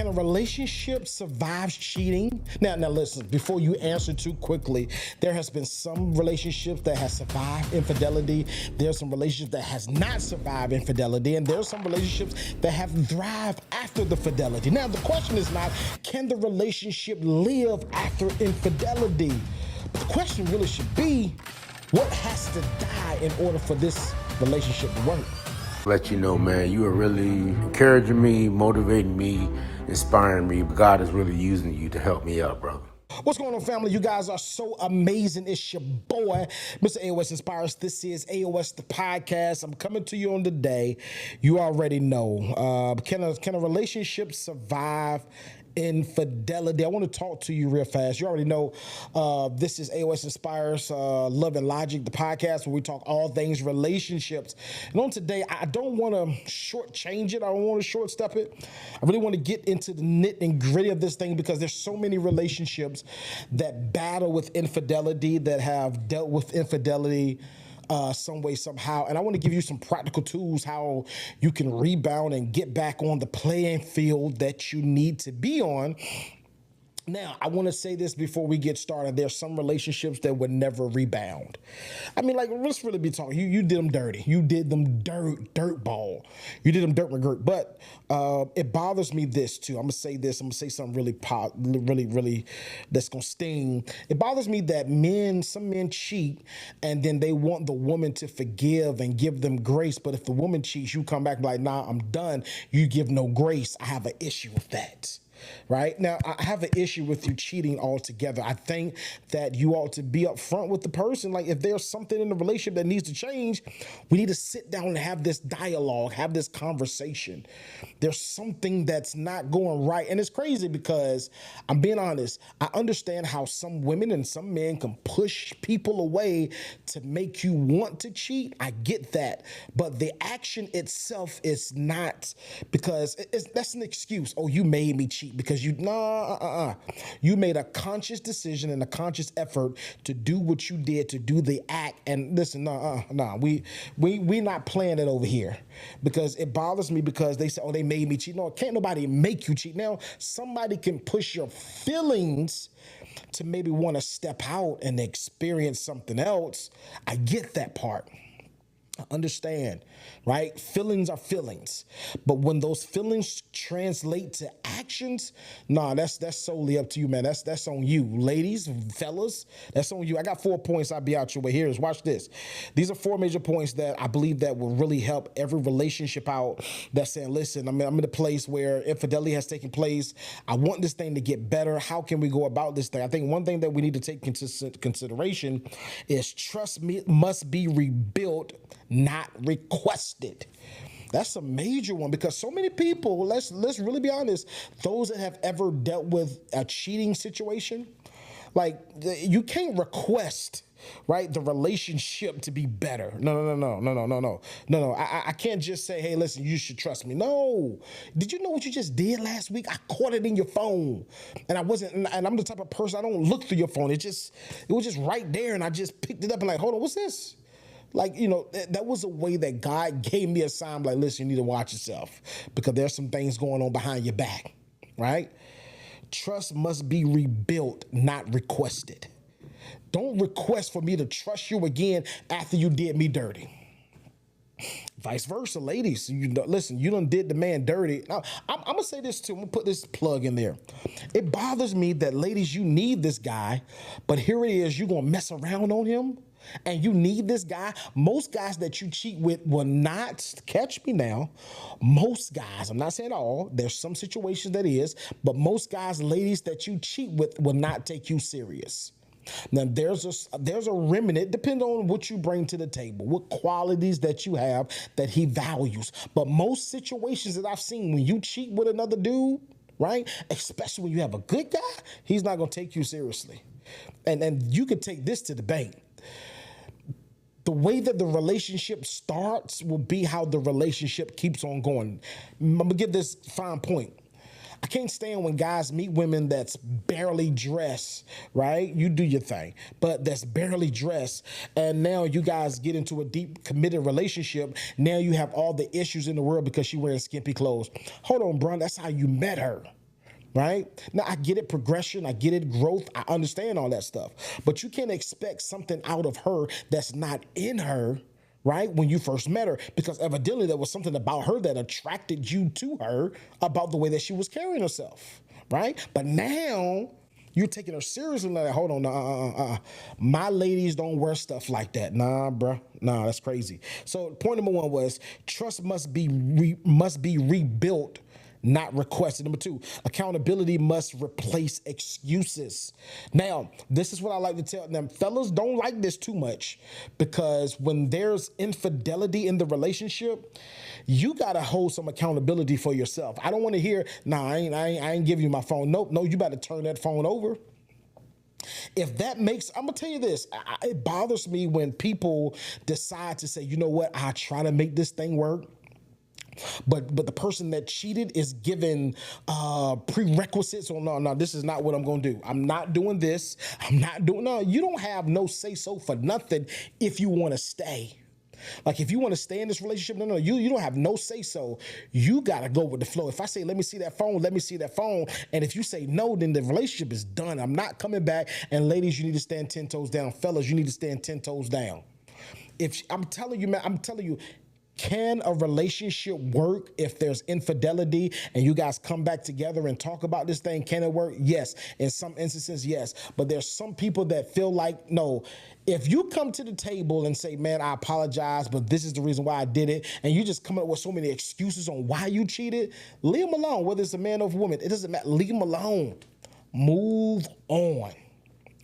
Can a relationship survive cheating? Now listen, before you answer too quickly, there has been some relationships that has survived infidelity. There's some relationships that has not survived infidelity, and there's some relationships that have thrived after the fidelity. Now, the question is not, can the relationship live after infidelity? The question really should be, what has to die in order for this relationship to work? Let you know, man, you are really encouraging me, motivating me, inspiring me. God is really using you to help me out, brother. What's going on, family? You guys are so amazing. It's your boy, Mr. AOS Inspires. This is AOS the podcast. I'm coming to you on the day. You already know. Can a relationship survive infidelity? I want to talk to you real fast. You already know this is AOS Inspires Love and Logic, the podcast where we talk all things relationships. And on today, I don't want to shortchange it. I don't want to short step it. I really want to get into the nit and gritty of this thing because there's so many relationships that battle with infidelity, that have dealt with infidelity some way, somehow. And I want to give you some practical tools how you can rebound and get back on the playing field that you need to be on. Now, I want to say this before we get started. There's some relationships that would never rebound. I mean, like, let's really be talking. You did them dirty. You did them dirt ball. You did them dirt McGirt. But it bothers me this, too. I'm going to say this. I'm going to say something really that's going to sting. It bothers me that some men cheat, and then they want the woman to forgive and give them grace. But if the woman cheats, you come back and be like, nah, I'm done. You give no grace. I have an issue with that. Right now, I have an issue with you cheating altogether. I think that you ought to be upfront with the person. Like, if there's something in the relationship that needs to change, we need to sit down and have this dialogue, have this conversation. There's something that's not going right. And it's crazy because I'm being honest. I understand how some women and some men can push people away to make you want to cheat. I get that. But the action itself is not, because that's an excuse. Oh, you made me cheat. Because you made a conscious decision and a conscious effort to do what you did, to do the act. And listen, we not playing it over here, because it bothers me because they say, oh, they made me cheat. No, can't nobody make you cheat. Now, somebody can push your feelings to maybe want to step out and experience something else. I get that part. I understand, right? Feelings are feelings. But when those feelings translate to actions, that's solely up to you, man. That's on you. Ladies, fellas, that's on you. I got 4 points. I'll be out your way. Here is, watch this. These are 4 major points that I believe that will really help every relationship out that's saying, listen, I'm in a place where infidelity has taken place. I want this thing to get better. How can we go about this thing? I think one thing that we need to take into consideration is trust must be rebuilt, not requested. That's a major one, because so many people, let's really be honest, those that have ever dealt with a cheating situation, like, you can't request, right, the relationship to be better. No. I can't just say, hey, listen, you should trust me. No. Did you know what you just did last week? I caught it in your phone, and I'm the type of person, I don't look through your phone. It was just right there, and I just picked it up and like, hold on, what's this? Like, that was a way that God gave me a sign, like, listen, you need to watch yourself, because there's some things going on behind your back, right? Trust must be rebuilt, not requested. Don't request for me to trust you again after you did me dirty. Vice versa, ladies. Listen, you done did the man dirty. Now, I'm going to say this too. I'm going to put this plug in there. It bothers me that, ladies, you need this guy, but here it is, you're going to mess around on him. And you need this guy. Most guys that you cheat with will not, catch me now, most guys, I'm not saying all, there's some situations that is, but most guys, ladies, that you cheat with will not take you serious. Now, there's a remnant, depending on what you bring to the table, what qualities that you have that he values. But most situations that I've seen, when you cheat with another dude, right, especially when you have a good guy, he's not going to take you seriously. And you can take this to the bank. The way that the relationship starts will be how the relationship keeps on going. I'm going to give this fine point. I can't stand when guys meet women that's barely dressed, right? You do your thing, but that's barely dressed. And now you guys get into a deep, committed relationship. Now you have all the issues in the world because she's wearing skimpy clothes. Hold on, bro. That's how you met her. right? Now, I get it, progression, I get it, growth, I understand all that stuff. But you can't expect something out of her that's not in her, right? When you first met her, because evidently there was something about her that attracted you to her about the way that she was carrying herself, right? But now you're taking her seriously. Like, hold on, my ladies don't wear stuff like that. Nah, bruh. Nah, that's crazy. So point number one was trust must be rebuilt, not requested. Number two, accountability must replace excuses. Now, this is what I like to tell them. Fellas don't like this too much, because when there's infidelity in the relationship, you got to hold some accountability for yourself. I don't want to hear, nah, I ain't giving you my phone. Nope, no, you better turn that phone over. If that makes, I'm gonna tell you this, it bothers me when people decide to say, you know what, I try to make this thing work. But the person that cheated is given prerequisites. Oh, no, this is not what I'm going to do. I'm not doing this. I'm not doing, no, you don't have no say so for nothing if you want to stay. Like, if you want to stay in this relationship, no, you don't have no say so. You got to go with the flow. If I say, let me see that phone, let me see that phone. And if you say no, then the relationship is done. I'm not coming back. And ladies, you need to stand 10 toes down. Fellas, you need to stand 10 toes down. If I'm telling you, man, I'm telling you, can a relationship work if there's infidelity and you guys come back together and talk about this thing? Can it work? Yes. In some instances, yes. But there's some people that feel like, no, if you come to the table and say, man, I apologize, but this is the reason why I did it, and you just come up with so many excuses on why you cheated, leave them alone. Whether it's a man or a woman, it doesn't matter. Leave them alone. Move on.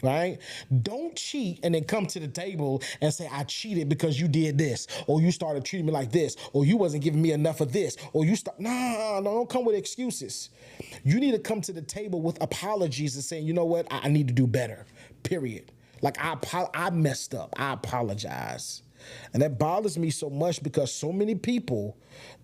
Right? Don't cheat and then come to the table and say, I cheated because you did this, or you started treating me like this, or you wasn't giving me enough of this, or you start. No, don't come with excuses. You need to come to the table with apologies and saying, you know what, I need to do better, period. Like, I messed up. I apologize. And that bothers me so much, because so many people,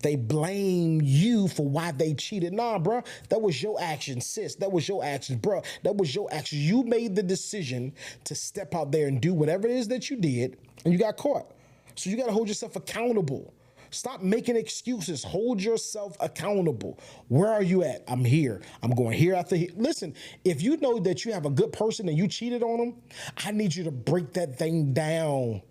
they blame you for why they cheated. Nah, bro, that was your actions, sis. That was your actions, bro. That was your actions. You made the decision to step out there and do whatever it is that you did, and you got caught. So you got to hold yourself accountable. Stop making excuses. Hold yourself accountable. Where are you at? I'm here. I'm going here after here. Listen, if you know that you have a good person and you cheated on them, I need you to break that thing down.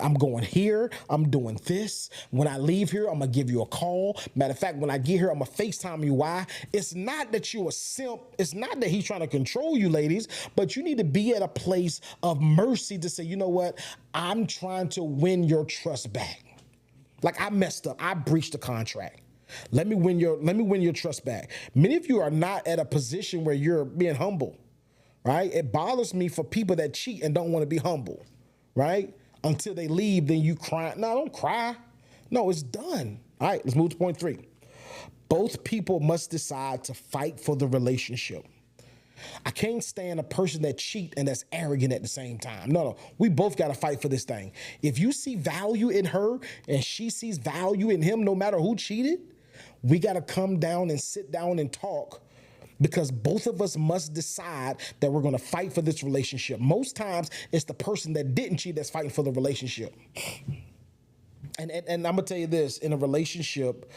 I'm going here. I'm doing this. When I leave here, I'm going to give you a call. Matter of fact, when I get here, I'm going to FaceTime you. Why? It's not that you're a simp. It's not that he's trying to control you, ladies, but you need to be at a place of mercy to say, you know what? I'm trying to win your trust back. Like, I messed up. I breached the contract. Let me win your trust back. Many of you are not at a position where you're being humble, right? It bothers me for people that cheat and don't want to be humble, right? Until they leave, then you cry. No, don't cry. No, it's done. All right, let's move to point 3. Both people must decide to fight for the relationship. I can't stand a person that cheat and that's arrogant at the same time. No, we both got to fight for this thing. If you see value in her and she sees value in him, no matter who cheated, we got to come down and sit down and talk, because both of us must decide that we're going to fight for this relationship. Most times it's the person that didn't cheat that's fighting for the relationship. And I'm gonna tell you this: in a relationship,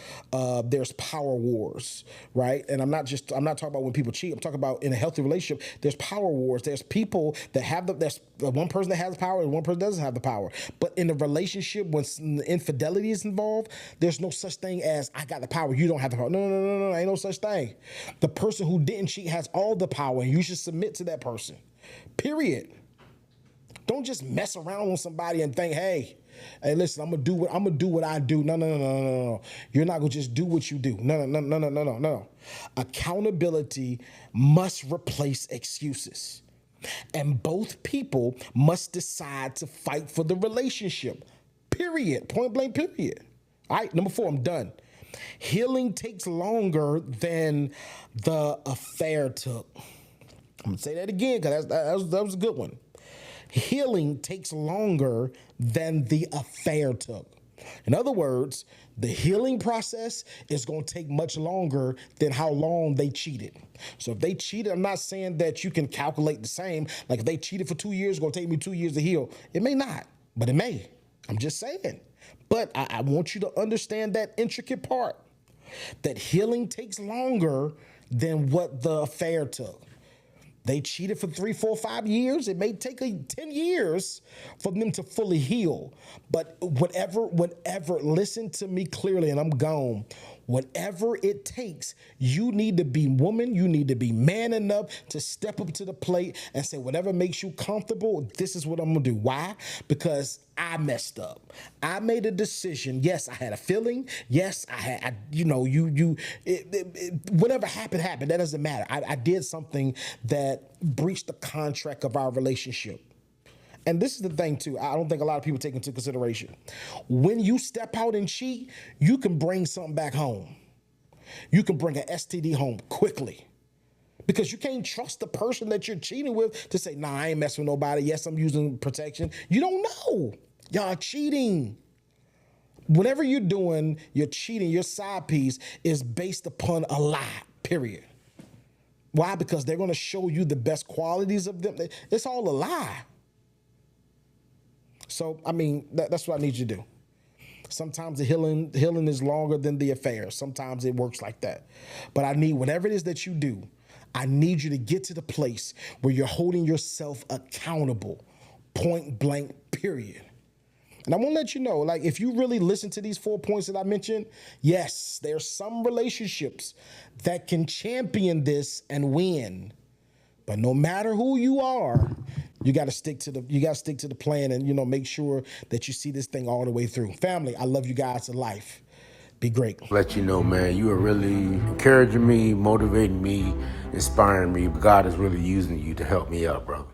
there's power wars, right? And I'm not talking about when people cheat. I'm talking about in a healthy relationship, there's power wars. There's people that have there's one person that has the power and one person doesn't have the power. But in a relationship, when infidelity is involved, there's no such thing as I got the power, you don't have the power. No, ain't no such thing. The person who didn't cheat has all the power, and you should submit to that person. Period. Don't just mess around with somebody and think, hey, listen, I'm gonna do what I do. No. You're not gonna just do what you do. No. Accountability must replace excuses. And both people must decide to fight for the relationship. Period. Point blank, period. All right, number 4, I'm done. Healing takes longer than the affair took. I'm gonna say that again, because that was a good one. Healing takes longer than the affair took. In other words, the healing process is going to take much longer than how long they cheated. So if they cheated, I'm not saying that you can calculate the same. Like, if they cheated for 2 years, it's going to take me 2 years to heal. It may not, but it may. I'm just saying. But I want you to understand that intricate part, that healing takes longer than what the affair took. They cheated for 3, 4, 5 years. It may take 10 years for them to fully heal. But whatever, listen to me clearly and I'm gone. Whatever it takes, you need to be woman, you need to be man enough to step up to the plate and say, whatever makes you comfortable, this is what I'm gonna do. Why? Because I messed up. I made a decision. Yes, I had a feeling. Yes, whatever happened. That doesn't matter. I did something that breached the contract of our relationship. And this is the thing too, I don't think a lot of people take into consideration. When you step out and cheat, you can bring something back home. You can bring an STD home quickly. Because you can't trust the person that you're cheating with to say, nah, I ain't messing with nobody. Yes, I'm using protection. You don't know. Y'all cheating. Whatever you're doing, you're cheating. Your side piece is based upon a lie, period. Why? Because they're going to show you the best qualities of them. It's all a lie. So, I mean, that's what I need you to do. Sometimes the healing is longer than the affair. Sometimes it works like that. But I need, whatever it is that you do, I need you to get to the place where you're holding yourself accountable, point blank, period. And I want to let you know, like, if you really listen to these 4 points that I mentioned, yes, there's some relationships that can champion this and win. But no matter who you are, you got to stick to the plan and, make sure that you see this thing all the way through. Family, I love you guys to life. Be great. Let you know, man, you are really encouraging me, motivating me, inspiring me. God is really using you to help me out, brother.